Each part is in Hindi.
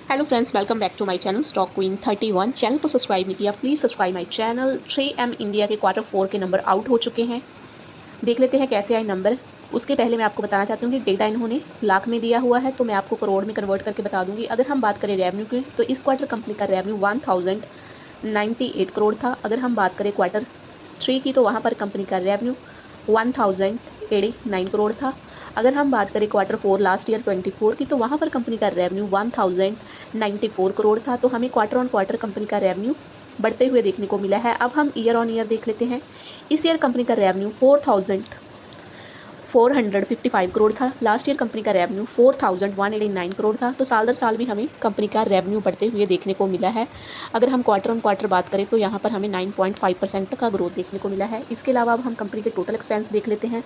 Hello friends, welcome back to my channel stock queen 31। Channel को सब्सक्राइब नहीं किया, please subscribe my channel. 3M India के क्वार्टर 4 के नंबर आउट हो चुके हैं। देख लेते हैं कैसे आए नंबर। उसके पहले मैं आपको बताना चाहती हूँ कि डेटा इन्होंने लाख में दिया हुआ है, तो मैं आपको करोड़ में कन्वर्ट करके बता दूंगी। अगर हम बात करें रेवेन्यू की, तो इस क्वार्टर कंपनी का रेवेन्यू 1098 करोड़ था। अगर हम बात करें क्वार्टर 3 की, तो वहाँ पर कंपनी का रेवेन्यू 1089 करोड़ था। अगर हम बात करें क्वार्टर 4 लास्ट ईयर 24 की, तो वहाँ पर कंपनी का रेवेन्यू 1094 करोड़ था। तो हमें क्वार्टर ऑन क्वार्टर कंपनी का रेवेन्यू बढ़ते हुए देखने को मिला है। अब हम ईयर ऑन ईयर देख लेते हैं। इस ईयर कंपनी का रेवेन्यू 4,455 करोड़ था। लास्ट ईयर कंपनी का रेवेन्यू 4,189 करोड़ था। तो साल दर साल भी हमें कंपनी का रेवेन्यू बढ़ते हुए देखने को मिला है। अगर हम क्वार्टर ऑन क्वार्टर बात करें, तो यहाँ पर हमें 9.5% का ग्रोथ देखने को मिला है। इसके अलावा अब हम कंपनी के टोटल एक्सपेंस देख लेते हैं।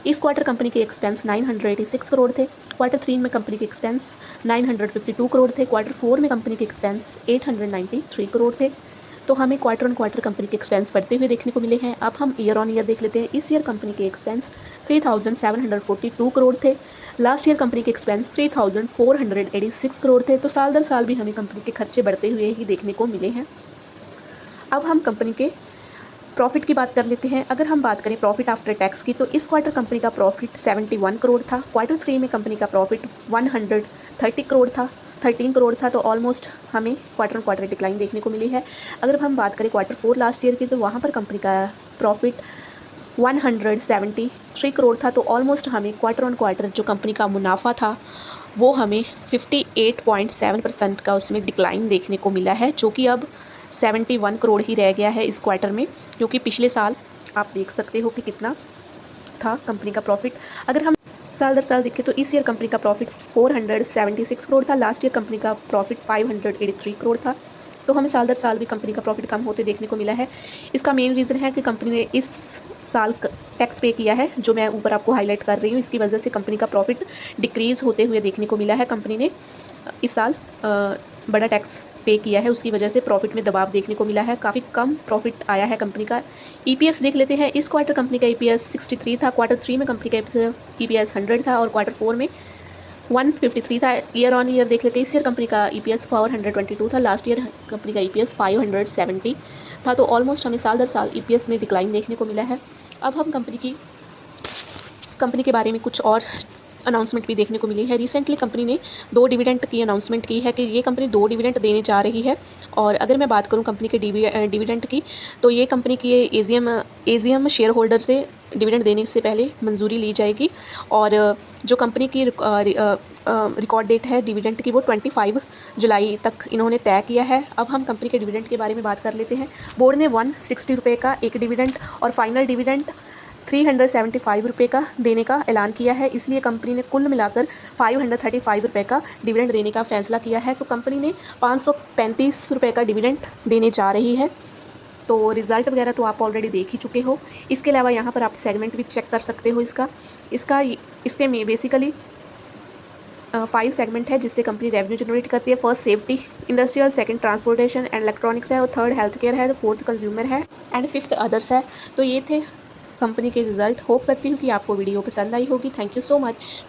इस क्वार्टर कंपनी के एक्सपेंस 986 करोड़ थे। क्वार्टर 3 में कंपनी के एक्सपेंस 952 करोड़ थे। क्वार्टर 4 में कंपनी के एक्सपेंस 893 करोड़ थे। तो हमें क्वार्टर ऑन क्वार्टर कंपनी के एक्सपेंस बढ़ते हुए देखने को मिले हैं। अब हम ईयर ऑन ईयर देख लेते हैं। इस ईयर कंपनी के एक्सपेंस 3,742 करोड़ थे। लास्ट ईयर कंपनी के एक्सपेंस 3,486 करोड़ थे। तो साल दर साल भी हमें कंपनी के खर्चे बढ़ते हुए ही देखने को मिले हैं। अब हम कंपनी के प्रॉफिट की बात कर लेते हैं। अगर हम बात करें प्रॉफिट आफ्टर टैक्स की, तो इस क्वार्टर कंपनी का प्रॉफिट 71 करोड़ था। क्वार्टर 3 में कंपनी का प्रॉफिट 13 करोड़ था। तो ऑलमोस्ट हमें क्वार्टर ऑन क्वार्टर डिक्लाइन देखने को मिली है। अगर हम बात करें क्वार्टर 4 लास्ट ईयर की, तो वहाँ पर कंपनी का प्रॉफिट 173 करोड़ था। तो ऑलमोस्ट हमें क्वार्टर ऑन क्वार्टर जो कंपनी का मुनाफा था, वो हमें 58.7% का उसमें डिक्लाइन देखने को मिला है, जो कि अब 71 करोड़ ही रह गया है इस क्वार्टर में। क्योंकि पिछले साल आप देख सकते हो कि कितना था कंपनी का प्रॉफिट। अगर हम साल दर साल देखें, तो इस ईयर कंपनी का प्रॉफिट 476 करोड़ था। लास्ट ईयर कंपनी का प्रॉफिट 583 करोड़ था। तो हमें साल दर साल भी कंपनी का प्रॉफिट कम होते देखने को मिला है। इसका मेन रीज़न है कि कंपनी ने इस साल टैक्स पे किया है, जो मैं ऊपर आपको हाईलाइट कर रही हूँ। इसकी वजह से कंपनी का प्रॉफिट डिक्रीज़ होते हुए देखने को मिला है। कंपनी ने इस साल बड़ा टैक्स पे किया है, उसकी वजह से प्रॉफिट में दबाव देखने को मिला है। काफ़ी कम प्रॉफिट आया है कंपनी का। ईपीएस देख लेते हैं। इस क्वार्टर कंपनी का ईपीएस 63 था। क्वार्टर 3 में कंपनी का ईपीएस 100 था और क्वार्टर 4 में 153 था। ईयर ऑन ईयर देख लेते हैं। इस ईयर कंपनी का ईपीएस 422 था। लास्ट ईयर कंपनी का ईपीएस 570 था। तो ऑलमोस्ट हमें साल दर साल ईपीएस में डिक्लाइन देखने को मिला है। अब हम कंपनी के बारे में कुछ और अनाउंसमेंट भी देखने को मिली है। रिसेंटली कंपनी ने 2 डिविडेंड की अनाउंसमेंट की है कि ये कंपनी 2 डिविडेंड देने जा रही है। और अगर मैं बात करूं कंपनी के डिविडेंड की, तो ये कंपनी की एजीएम शेयर होल्डर से डिविडेंड देने से पहले मंजूरी ली जाएगी। और जो कंपनी की रिकॉर्ड डेट है डिविडेंड की, वो 25 जुलाई तक इन्होंने तय किया है। अब हम कंपनी के डिविडेंड के बारे में बात कर लेते हैं। बोर्ड ने 160 रुपये का एक डिविडेंड और फाइनल डिविडेंड 375 रुपये का देने का ऐलान किया है। इसलिए कंपनी ने कुल मिलाकर 535 रुपये का डिविडेंड देने का फैसला किया है। तो कंपनी ने 535 रुपये का डिविडेंड देने जा रही है। तो रिज़ल्ट वगैरह तो आप ऑलरेडी देख ही चुके हो। इसके अलावा यहाँ पर आप सेगमेंट भी चेक कर सकते हो। इसके में बेसिकली 5 सेगमेंट है जिससे कंपनी रेवेन्यू जनरेट करती है। First safety industrial, second transportation and electronics है, और थर्ड हेल्थ केयर है, फोर्थ कंज्यूमर है, एंड फिफ्थ अदर्स है। तो ये थे कंपनी के रिज़ल्ट। होप करती हूँ कि आपको वीडियो पसंद आई होगी। Thank you so much.